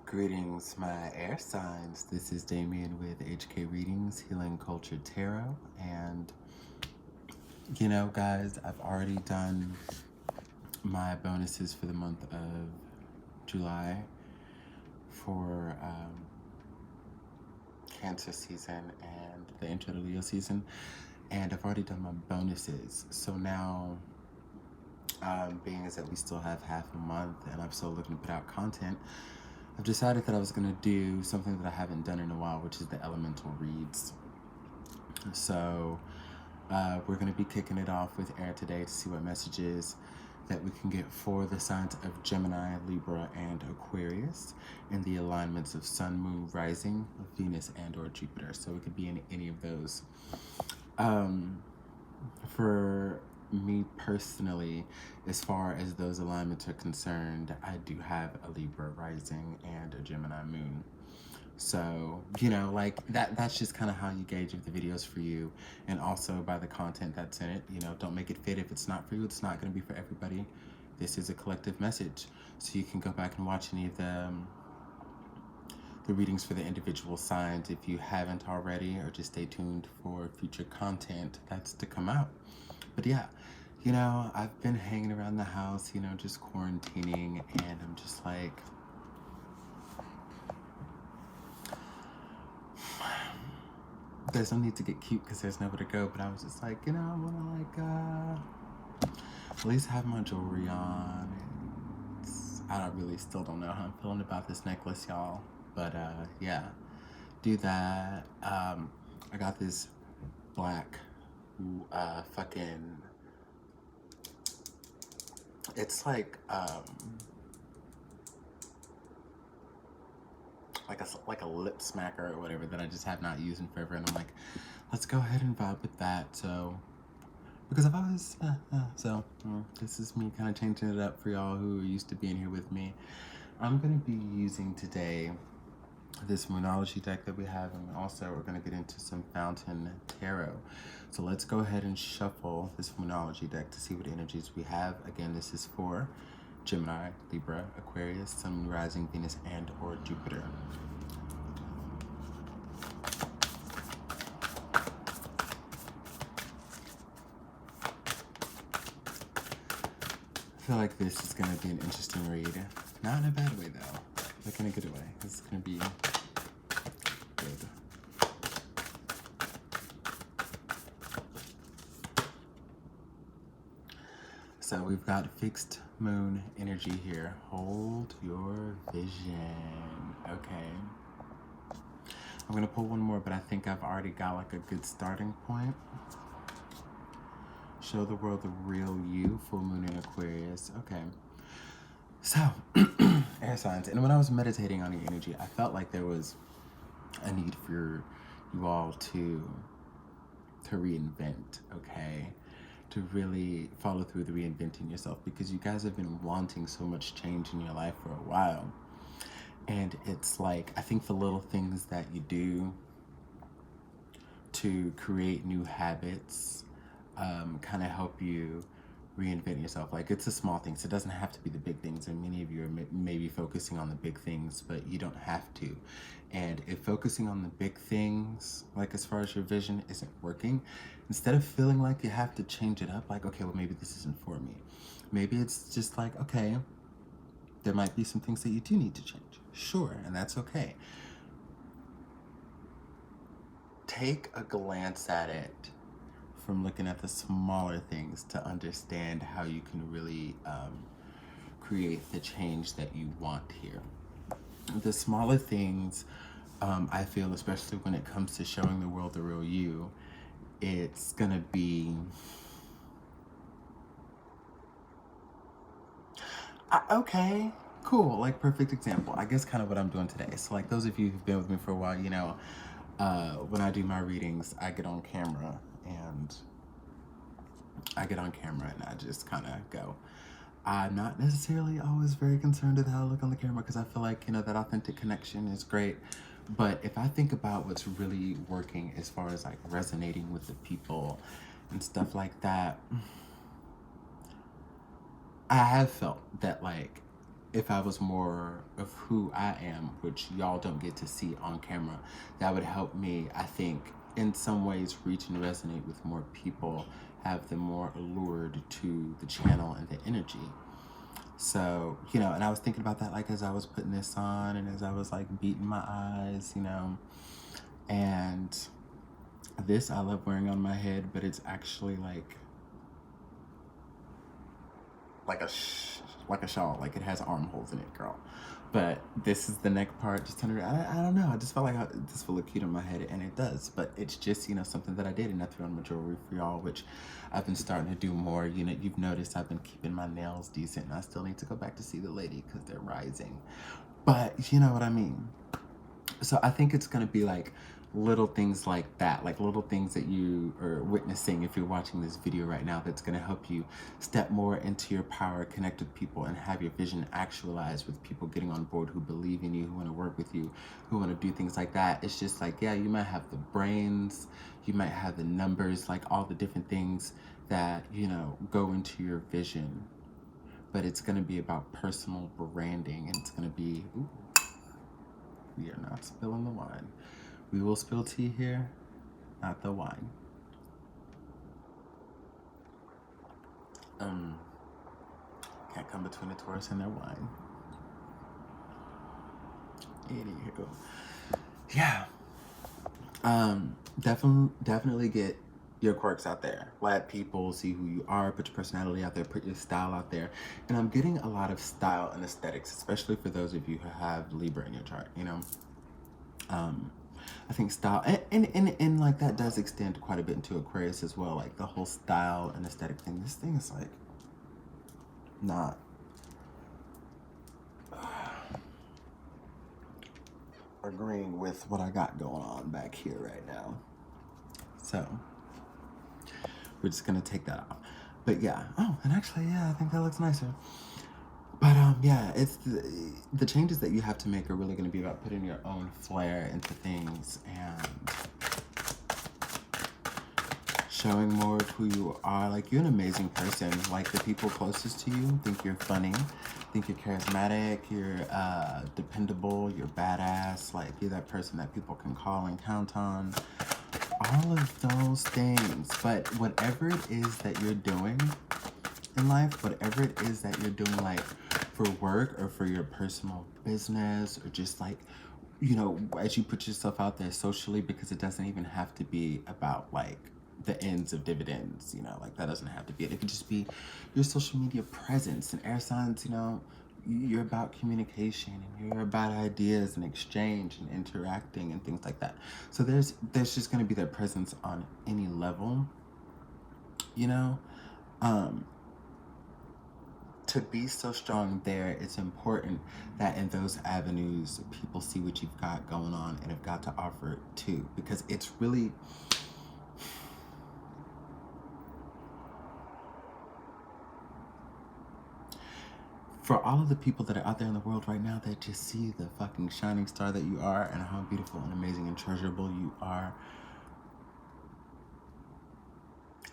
Greetings, my air signs. This is Damien with HK Readings, Healing Culture Tarot. And, guys, I've already done my bonuses for the month of July for Cancer season and the intro to Leo season. And I've already done my bonuses. So now, being as that we still have half a month and I'm still looking to put out content, I've decided that I was going to do something that I haven't done in a while, which is the elemental reads. So we're going to be kicking it off with air today to see what messages that we can get for the signs of Gemini, Libra, and Aquarius in the alignments of Sun, Moon, Rising, Venus, and or Jupiter. So it could be in any of those. For me personally, as far as those alignments are concerned, I do have a Libra rising and a Gemini moon. So, that's just kind of how you gauge if the video's for you, and also by the content that's in it. Don't make it fit. If it's not for you, it's not going to be for everybody. This is a collective message. So you can go back and watch any of the readings for the individual signs if you haven't already, or just stay tuned for future content that's to come out. But yeah, I've been hanging around the house, just quarantining, and I'm just like, there's no need to get cute because there's nowhere to go, but I was just like, I want to at least have my jewelry on. Still don't know how I'm feeling about this necklace, y'all, but yeah, do that. I got this black it's like a lip smacker or whatever that I just have not used in forever, and I'm like, let's go ahead and vibe with that. So because I've always this is me kind of changing it up for y'all who are used to being here with me. I'm going to be using today this Moonology deck that we have, and also we're going to get into some Fountain Tarot. So let's go ahead and shuffle this Moonology deck to see what energies we have. Again, this is for Gemini, Libra, Aquarius, Sun, Moon, Rising, Venus, and or Jupiter. I feel like this is going to be an interesting read. Not in a bad way, though. Like in a good way. It's going to be good. So we've got fixed moon energy here. Hold your vision. Okay. I'm going to pull one more, but I think I've already got like a good starting point. Show the world the real you, full moon in Aquarius. Okay. So, air signs. And when I was meditating on your energy, I felt like there was a need for you all to reinvent, okay? To really follow through the reinventing yourself, because you guys have been wanting so much change in your life for a while. And it's like, I think the little things that you do to create new habits kind of help you reinvent yourself. Like, it's the small things. It doesn't have to be the big things, and many of you are maybe focusing on the big things, but you don't have to. And if focusing on the big things, like as far as your vision, isn't working, instead of feeling like you have to change it up, like, okay, well, maybe this isn't for me. Maybe it's just like, okay, there might be some things that you do need to change. Sure, and that's okay. Take a glance at it from looking at the smaller things to understand how you can really create the change that you want here. The smaller things, I feel, especially when it comes to showing the world the real you, it's gonna be okay, cool, like perfect example. I guess kind of what I'm doing today. So like those of you who've been with me for a while, when I do my readings, I get on camera and I just kind of go. I'm not necessarily always very concerned with how I look on the camera, because I feel like, that authentic connection is great. But if I think about what's really working as far as like resonating with the people and stuff like that, I have felt that like if I was more of who I am, which y'all don't get to see on camera, that would help me, I think, in some ways reach and resonate with more people, have them more allured to the channel and the energy. So, you know, and I was thinking about that, like, as I was putting this on and as I was, like, beating my eyes, you know, and this I love wearing on my head, but it's actually like a shawl, like it has armholes in it, girl. But this is the neck part, just under. I don't know. I just felt like this would look cute on my head, and it does. But it's just, you know, something that I did, and I threw on my jewelry for y'all, which I've been starting to do more. You know, you've noticed I've been keeping my nails decent, and I still need to go back to see the lady because they're rising. But you know what I mean. So I think it's gonna be like little things like that, like little things that you are witnessing if you're watching this video right now, that's gonna help you step more into your power, connect with people, and have your vision actualized, with people getting on board who believe in you, who want to work with you, who want to do things like that. It's just like, yeah, you might have the brains, you might have the numbers, like all the different things that, you know, go into your vision, but it's gonna be about personal branding, and it's gonna be, ooh, we are not spilling the wine. We will spill tea here, not the wine. Can't come between a Taurus and their wine. Anywho, yeah. Definitely get your quirks out there. Let people see who you are. Put your personality out there. Put your style out there. And I'm getting a lot of style and aesthetics, especially for those of you who have Libra in your chart. You know, I think style and like that does extend quite a bit into Aquarius as well. Like the whole style and aesthetic thing. This thing is like not agreeing with what I got going on back here right now. So we're just gonna take that off. But yeah, oh, and actually, yeah, I think that looks nicer. But yeah, it's the changes that you have to make are really gonna be about putting your own flair into things and showing more of who you are. Like, you're an amazing person. Like, the people closest to you think you're funny, think you're charismatic, you're dependable, you're badass. Like, you're that person that people can call and count on. All of those things. But whatever it is that you're doing in life, whatever it is that you're doing, like for work or for your personal business, or just like, you know, as you put yourself out there socially, because it doesn't even have to be about like the ends of dividends, you know, like that doesn't have to be it. It could just be your social media presence. And air signs, you know, you're about communication, and you're about ideas and exchange and interacting and things like that. So there's just going to be that presence on any level, you know. To be so strong there, it's important that in those avenues people see what you've got going on and have got to offer too, because it's really, for all of the people that are out there in the world right now that just see the fucking shining star that you are, and how beautiful and amazing and treasurable you are,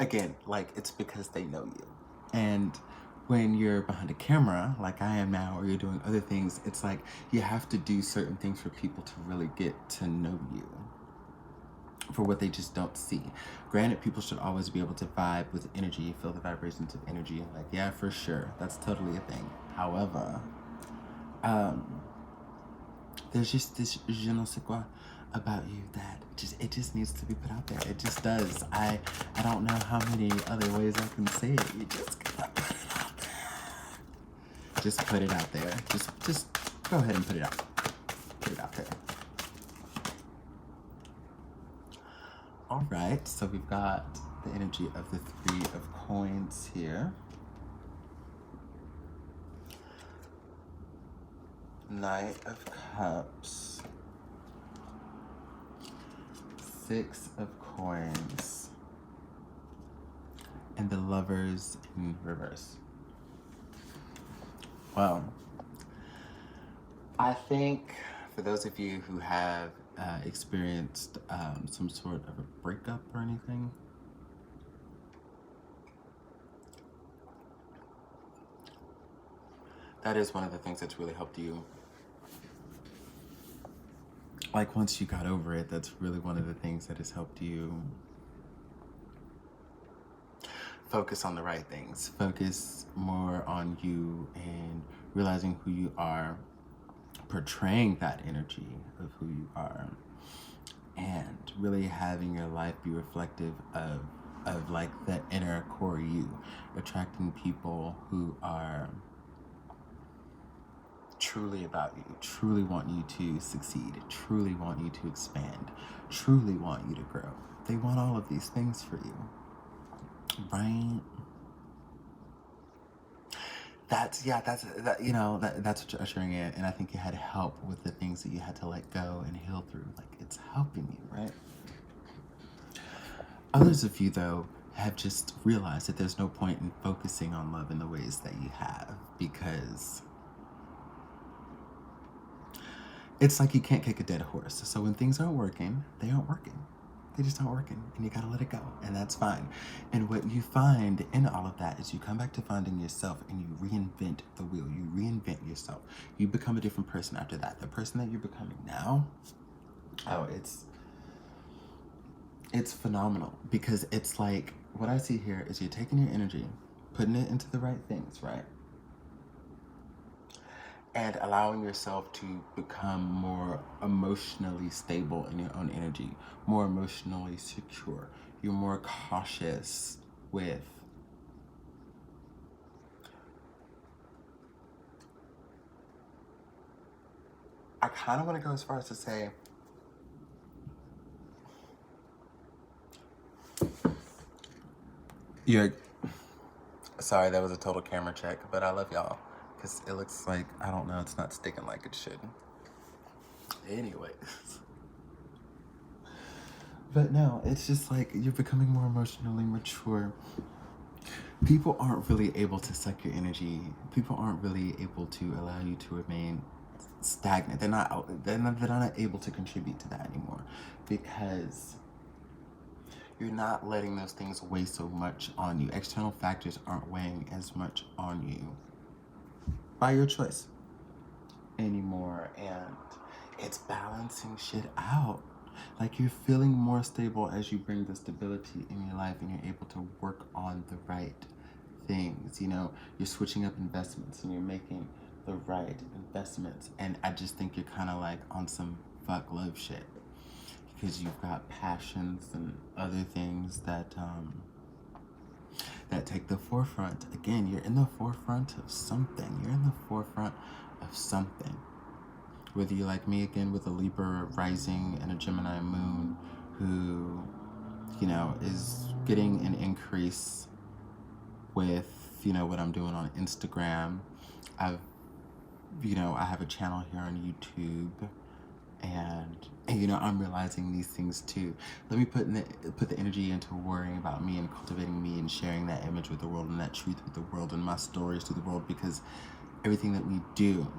again, like, it's because they know you. And when you're behind a camera, like I am now, or you're doing other things, it's like you have to do certain things for people to really get to know you, for what they just don't see. Granted, people should always be able to vibe with energy, feel the vibrations of energy. Like, yeah, for sure, that's totally a thing. However, there's just this je ne sais quoi about you that it just needs to be put out there. It just does. I don't know how many other ways I can say it. You just gotta put it out there. Just put it out there. Just go ahead and put it out. Put it out there. All right, so we've got the energy of the Three of Coins here. Knight of Cups. Six of Coins. And the Lovers in reverse. Well, I think for those of you who have experienced some sort of a breakup or anything, that is one of the things that's really helped you. Like, once you got over it, that's really one of the things that has helped you focus on the right things. Focus more on you and realizing who you are, portraying that energy of who you are, and really having your life be reflective of like the inner core you, attracting people who are truly about you, truly want you to succeed, truly want you to expand, truly want you to grow. They want all of these things for you, right? That's what you're ushering in, and I think you had help with the things that you had to let go and heal through. Like, it's helping you, right? Others of you, though, have just realized that there's no point in focusing on love in the ways that you have, because it's like you can't kick a dead horse. So when things aren't working, they aren't working. They just aren't working, and you gotta let it go, and that's fine. And what you find in all of that is you come back to finding yourself, and you reinvent the wheel. You reinvent yourself. You become a different person after that. The person that you're becoming now, oh, it's phenomenal, because it's like, what I see here is you're taking your energy, putting it into the right things, right? And allowing yourself to become more emotionally stable in your own energy, more emotionally secure. You're more cautious with I kind of want to go as far as to say you're sorry, that was a total camera check, but I love y'all, because it looks like, I don't know, it's not sticking like it should. Anyway. But no, it's just like you're becoming more emotionally mature. People aren't really able to suck your energy. People aren't really able to allow you to remain stagnant. They're not able to contribute to that anymore, because you're not letting those things weigh so much on you. External factors aren't weighing as much on you by your choice anymore, and it's balancing shit out. Like, you're feeling more stable as you bring the stability in your life, and you're able to work on the right things. You know, you're switching up investments, and you're making the right investments. And I just think you're kind of like on some fuck love shit, because you've got passions and other things that take the forefront. Again, you're in the forefront of something. You're in the forefront of something. Whether you're like me, again, with a Libra rising and a Gemini moon, who, you know, is getting an increase with, you know, what I'm doing on Instagram. I have a channel here on YouTube, and you know, I'm realizing these things too. Let me put the energy into worrying about me and cultivating me and sharing that image with the world and that truth with the world and my stories to the world, because everything that we do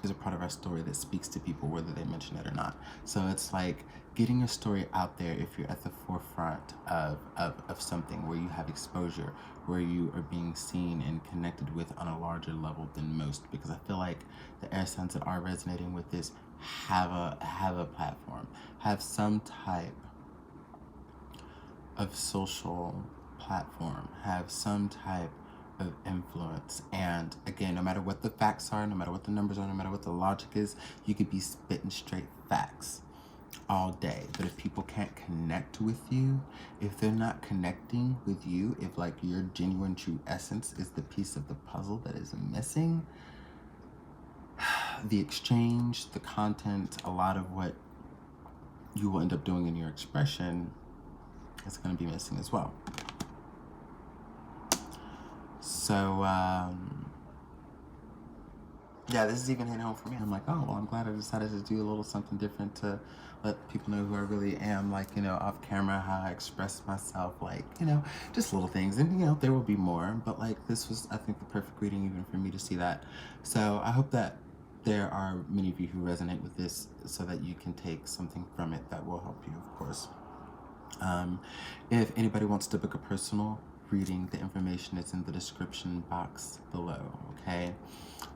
is a part of our story that speaks to people, whether they mention it or not. So it's like getting your story out there if you're at the forefront of something where you have exposure, where you are being seen and connected with on a larger level than most. Because I feel like the air signs that are resonating with this have a platform, have some type of social platform, have some type of influence. And again, no matter what the facts are, no matter what the numbers are, no matter what the logic is, you could be spitting straight facts all day. But if people can't connect with you, if they're not connecting with you, if like your genuine true essence is the piece of the puzzle that is missing, the exchange, the content, a lot of what you will end up doing in your expression is going to be missing as well. So, yeah, this is even hitting home for me. I'm like, oh, well, I'm glad I decided to do a little something different to let people know who I really am, like, you know, off camera, how I express myself, like, you know, just little things. And, you know, there will be more, but, like, this was, I think, the perfect reading even for me to see that. So I hope that there are many of you who resonate with this, so that you can take something from it that will help you, of course. If anybody wants to book a personal reading, the information is in the description box below, okay?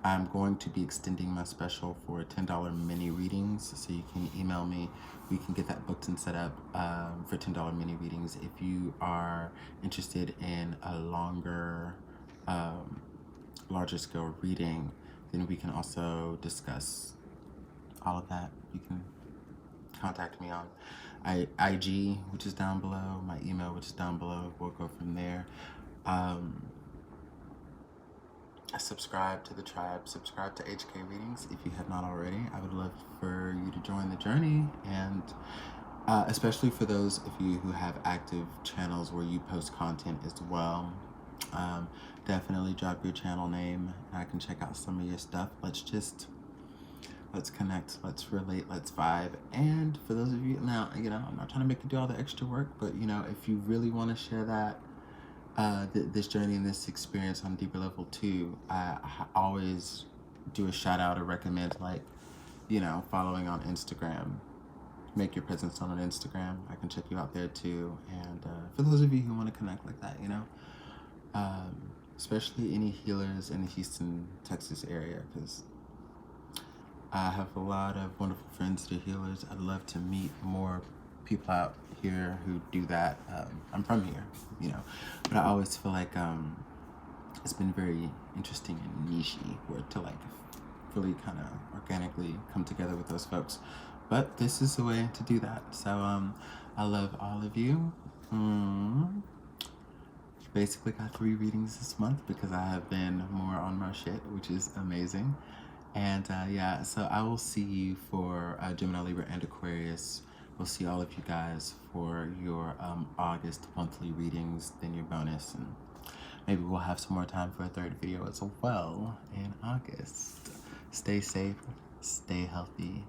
I'm going to be extending my special for $10 mini readings, so you can email me. We can get that booked and set up for $10 mini readings. If you are interested in a longer, larger scale reading, then we can also discuss all of that. You can contact me on IG, which is down below, my email, which is down below. We'll go from there. Subscribe to the tribe, subscribe to HK Readings if you have not already. I would love for you to join the journey, and especially for those of you who have active channels where you post content as well. Definitely drop your channel name and I can check out some of your stuff. Let's connect, let's relate, let's vibe. And for those of you, now, you know, I'm not trying to make you do all the extra work, but you know, if you really want to share that, this journey and this experience on deeper level too, I always do a shout out or recommend, like, you know, following on Instagram. Make your presence on Instagram. I can check you out there too. And for those of you who want to connect like that, you know, especially any healers in the Houston, Texas area, because I have a lot of wonderful friends that are healers. I'd love to meet more people out here who do that. I'm from here, you know, but I always feel like it's been very interesting and niche-y for it to like really kind of organically come together with those folks. But this is the way to do that. So I love all of you. Basically got 3 readings this month because I have been more on my shit, which is amazing. And yeah, so I will see you for Gemini, Libra, and Aquarius. We'll see all of you guys for your August monthly readings, then your bonus, and maybe we'll have some more time for a 3rd video as well in August. Stay safe, stay healthy,